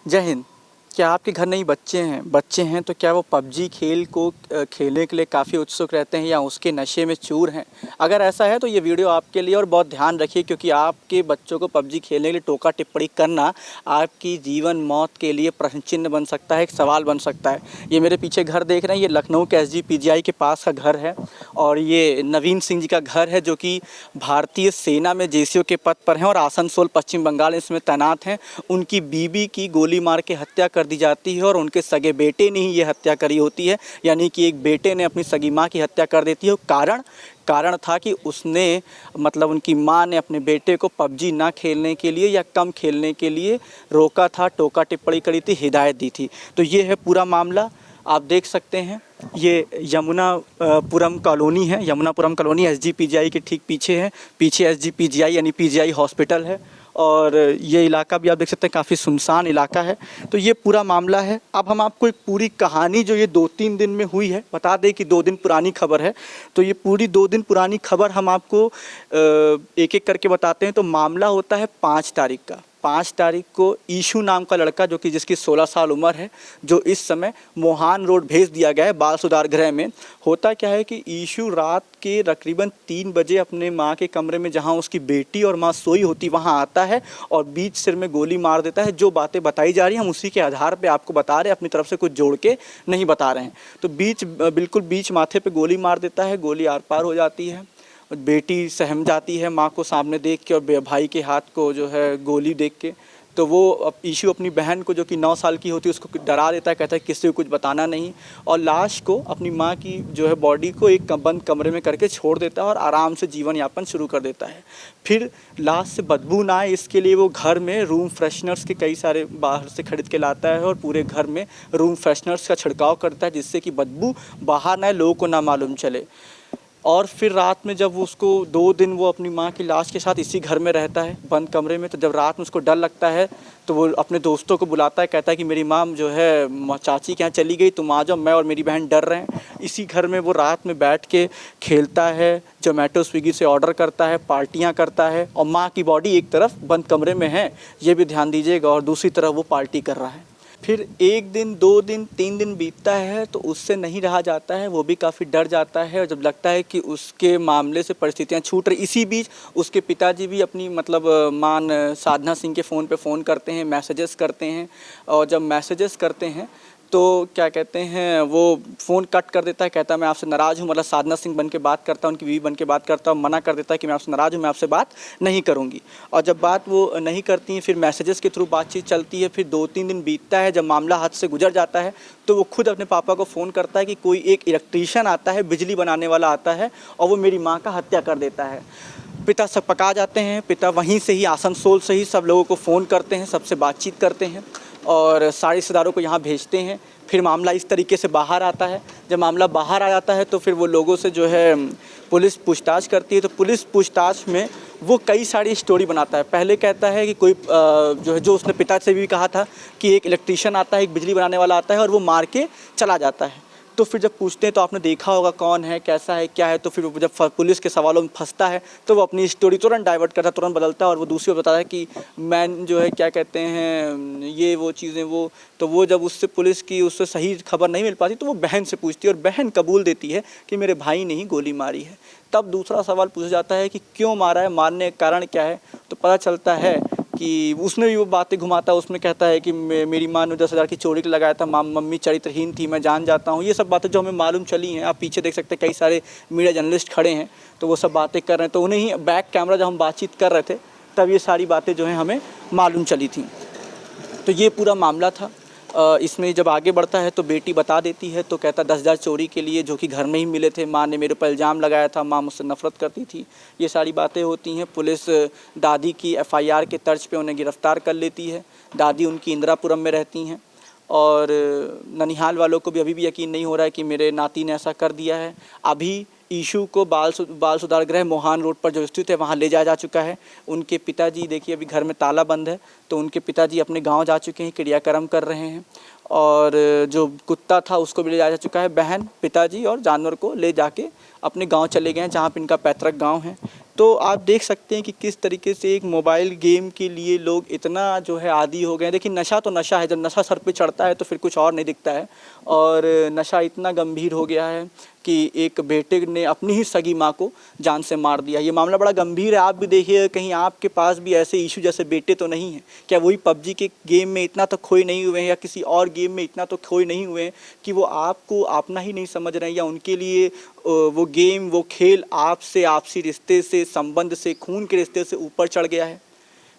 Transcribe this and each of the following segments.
जय हिंद। क्या आपके घर नहीं बच्चे हैं तो क्या वो पबजी खेल को खेलने के लिए काफ़ी उत्सुक रहते हैं या उसके नशे में चूर हैं? अगर ऐसा है तो ये वीडियो आपके लिए, और बहुत ध्यान रखिए क्योंकि आपके बच्चों को पबजी खेलने के लिए टोका टिप्पणी करना आपकी जीवन मौत के लिए प्रश्न चिन्ह बन सकता है, एक सवाल बन सकता है। ये मेरे पीछे घर देख रहे हैं, ये लखनऊ के SGPGI के पास का घर है और ये नवीन सिंह जी का घर है जो कि भारतीय सेना में JCO के पद पर हैं और आसनसोल पश्चिम बंगाल इसमें तैनात हैं। उनकी बीवी की गोली मार के हत्या कर दी जाती है और उनके सगे बेटे ने ही ये हत्या करी होती है, यानी कि एक बेटे ने अपनी सगी माँ की हत्या कर देती है। कारण था कि उसने मतलब उनकी माँ ने अपने बेटे को पबजी ना खेलने के लिए या कम खेलने के लिए रोका था, टोका टिप्पणी करी थी, हिदायत दी थी। तो ये है पूरा मामला, आप देख सकते हैं। ये यमुनापुरम कॉलोनी है, यमुनापुरम कॉलोनी SGPGI के ठीक पीछे है। पीछे SGPGI यानी PGI हॉस्पिटल है और ये इलाका भी आप देख सकते हैं काफ़ी सुनसान इलाका है। तो ये पूरा मामला है। अब हम आपको एक पूरी कहानी जो ये 2-3 दिन में हुई है, बता दें कि 2 दिन पुरानी खबर है, तो ये पूरी 2 दिन पुरानी खबर हम आपको एक एक करके बताते हैं। तो मामला होता है 5 तारीख का। 5 तारीख को ईशू नाम का लड़का जो कि जिसकी 16 साल उम्र है, जो इस समय मोहान रोड भेज दिया गया है बाल सुधार गृह में। होता क्या है कि ईशू रात के तकरीबन 3 बजे अपने माँ के कमरे में, जहाँ उसकी बेटी और माँ सोई होती, वहाँ आता है और बीच सिर में गोली मार देता है। जो बातें बताई जा रही हैं हम उसी के आधार पे आपको बता रहे हैं, अपनी तरफ से कुछ जोड़ के नहीं बता रहे हैं। तो बिल्कुल बीच माथे पे गोली मार देता है, गोली आर पार हो जाती है। बेटी सहम जाती है माँ को सामने देख के और भाई के हाथ को जो है गोली देख के। तो वो ईशू अपनी बहन को जो कि 9 साल की होती है उसको डरा देता है, कहता है किसी को कुछ बताना नहीं, और लाश को अपनी माँ की जो है बॉडी को एक बंद कमरे में करके छोड़ देता है और आराम से जीवन यापन शुरू कर देता है। फिर लाश से बदबू ना आए इसके लिए वो घर में रूम फ्रेशनर्स के कई सारे बाहर से खरीद के लाता है और पूरे घर में रूम फ्रेशनर्स का छिड़काव करता है जिससे कि बदबू बाहर ना आए, लोगों को ना मालूम चले। और फिर रात में जब उसको 2 दिन वो अपनी माँ की लाश के साथ इसी घर में रहता है बंद कमरे में, तो जब रात में उसको डर लगता है तो वो अपने दोस्तों को बुलाता है, कहता है कि मेरी माँ जो है चाची के यहाँ चली गई, तुम आ जाओ, मैं और मेरी बहन डर रहे हैं। इसी घर में वो रात में बैठ के खेलता है, जोमेटो स्विगी से ऑर्डर करता है, पार्टियाँ करता है, और माँ की बॉडी एक तरफ बंद कमरे में है, ये भी ध्यान दीजिएगा, और दूसरी तरफ वो पार्टी कर रहा है। फिर 1 दिन 2 दिन 3 दिन बीतता है तो उससे नहीं रहा जाता है, वो भी काफ़ी डर जाता है और जब लगता है कि उसके मामले से परिस्थितियाँ छूट रही, इसी बीच उसके पिताजी भी अपनी मतलब मान साधना सिंह के फ़ोन करते हैं, मैसेजेस करते हैं, और जब मैसेजेस करते हैं तो क्या कहते हैं वो फ़ोन कट कर देता है, कहता है मैं आपसे नाराज़ हूँ, मतलब साधना सिंह बन के बात करता है, उनकी बीवी बन के बात करता है, मना कर देता है कि मैं आपसे नाराज़ हूँ, मैं आपसे बात नहीं करूँगी। और जब बात वो नहीं करती हैं, फिर मैसेजेस के थ्रू बातचीत चलती है। फिर 2-3 दिन बीतता है, जब मामला हद से गुजर जाता है तो वो खुद अपने पापा को फ़ोन करता है कि कोई एक इलेक्ट्रीशियन आता है, बिजली बनाने वाला आता है और वो मेरी माँ का हत्या कर देता है। पिता सब पका जाते हैं, पिता वहीं से ही आसनसोल से ही सब लोगों को फ़ोन करते हैं, सबसे बातचीत करते हैं और सारे रिश्तेदारों को यहाँ भेजते हैं। फिर मामला इस तरीके से बाहर आता है। जब मामला बाहर आ जाता है तो फिर वो लोगों से जो है पुलिस पूछताछ करती है। तो पुलिस पूछताछ में वो कई सारी स्टोरी बनाता है। पहले कहता है कि कोई जो उसने पिता से भी कहा था कि एक इलेक्ट्रीशियन आता है, एक बिजली बनाने वाला आता है और वो मार के चला जाता है। तो फिर जब पूछते हैं तो आपने देखा होगा कौन है, कैसा है, क्या है, तो फिर जब पुलिस के सवालों में फंसता है तो वो अपनी स्टोरी तुरंत डाइवर्ट करता है, तुरंत बदलता है और वो दूसरी को बताता है कि मैं जो है क्या कहते हैं ये वो चीज़ें वो। तो वो जब उससे सही खबर नहीं मिल पाती तो वो बहन से पूछती है और बहन कबूल देती है कि मेरे भाई ने ही गोली मारी है। तब दूसरा सवाल पूछा जाता है कि क्यों मारा है, मारने का कारण क्या है, तो पता चलता है कि उसमें भी वो बातें घुमाता है। उसमें कहता है कि मेरी माँ ने 10,000 की चोरी के लगाया था, मम्मी चरित्रहीन थी, मैं जान जाता हूँ। ये सब बातें जो हमें मालूम चली हैं, आप पीछे देख सकते हैं कई सारे मीडिया जर्नलिस्ट खड़े हैं तो वो सब बातें कर रहे हैं। तो उन्हें ही बैक कैमरा जब हम बातचीत कर रहे थे तब ये सारी बातें जो हैं हमें मालूम चली थी। तो ये पूरा मामला था। इसमें जब आगे बढ़ता है तो बेटी बता देती है, तो कहता 10,000 चोरी के लिए जो कि घर में ही मिले थे, माँ ने मेरे ऊपर इल्ज़ाम लगाया था, माँ मुझसे नफ़रत करती थी। ये सारी बातें होती हैं। पुलिस दादी की FIR के तर्ज पे उन्हें गिरफ़्तार कर लेती है। दादी उनकी इंदिरापुरम में रहती हैं और ननिहाल वालों को भी अभी भी यकीन नहीं हो रहा है कि मेरे नाती ने ऐसा कर दिया है। अभी ईशू को बाल सुधार गृह मोहान रोड पर जो स्थित है वहाँ ले जाया जा चुका है। उनके पिताजी देखिए अभी घर में ताला बंद है, तो उनके पिताजी अपने गांव जा चुके हैं, क्रियाक्रम कर रहे हैं और जो कुत्ता था उसको भी ले जाया जा चुका है। बहन, पिताजी और जानवर को ले जाके अपने गांव चले गए हैं जहाँ पर इनका पैतृक गांव है। तो आप देख सकते हैं कि किस तरीके से एक मोबाइल गेम के लिए लोग इतना जो है आदी हो गए हैं। देखिए नशा तो नशा है, जब नशा सर पे चढ़ता है तो फिर कुछ और नहीं दिखता है। और नशा इतना गंभीर हो गया है कि एक बेटे ने अपनी ही सगी माँ को जान से मार दिया। ये मामला बड़ा गंभीर है। आप भी देखिए कहीं आपके पास भी ऐसे इशू जैसे बेटे तो नहीं हैं क्या? वही पबजी के गेम में इतना तो खोए नहीं हुए हैं या किसी और गेम में इतना तो खोए नहीं हुए हैं कि वो आपको अपना ही नहीं समझ रहे हैं, या उनके लिए वो गेम वो खेल आपसे आपसी रिश्ते से संबंध से खून के रिश्ते से ऊपर चढ़ गया है।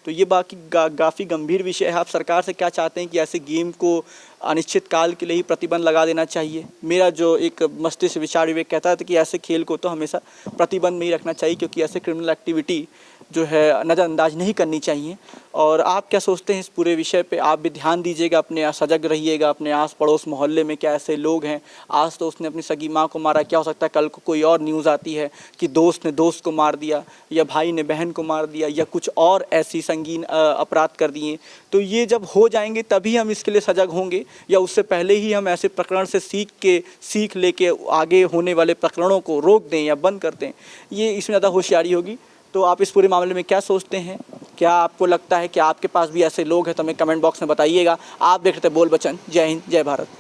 तो ये बाकी काफ़ी गंभीर विषय है। आप सरकार से क्या चाहते हैं कि ऐसे गेम को अनिश्चित काल के लिए ही प्रतिबंध लगा देना चाहिए? मेरा जो एक मस्तिष्क विचार विवेक कहता था कि ऐसे खेल को तो हमेशा प्रतिबंध में ही रखना चाहिए, क्योंकि ऐसे क्रिमिनल एक्टिविटी जो है नज़रअंदाज नहीं करनी चाहिए। और आप क्या सोचते हैं इस पूरे विषय पे? आप भी ध्यान दीजिएगा, अपने सजग रहिएगा, अपने आस पड़ोस मोहल्ले में क्या ऐसे लोग हैं? आज तो उसने अपनी सगी माँ को मारा, क्या हो सकता है कल को कोई और न्यूज़ आती है कि दोस्त ने दोस्त को मार दिया या भाई ने बहन को मार दिया या कुछ और ऐसी संगीन अपराध कर दिए। तो ये जब हो जाएंगे तभी हम इसके लिए सजग होंगे, या उससे पहले ही हम ऐसे प्रकरण से सीख लेके आगे होने वाले प्रकरणों को रोक दें या बंद कर दें? ये इसमें ज़्यादा होशियारी होगी। तो आप इस पूरे मामले में क्या सोचते हैं? क्या आपको लगता है कि आपके पास भी ऐसे लोग हैं? तो हमें कमेंट बॉक्स में बताइएगा। आप देख रहे थे बोल बचन। जय हिंद, जय भारत।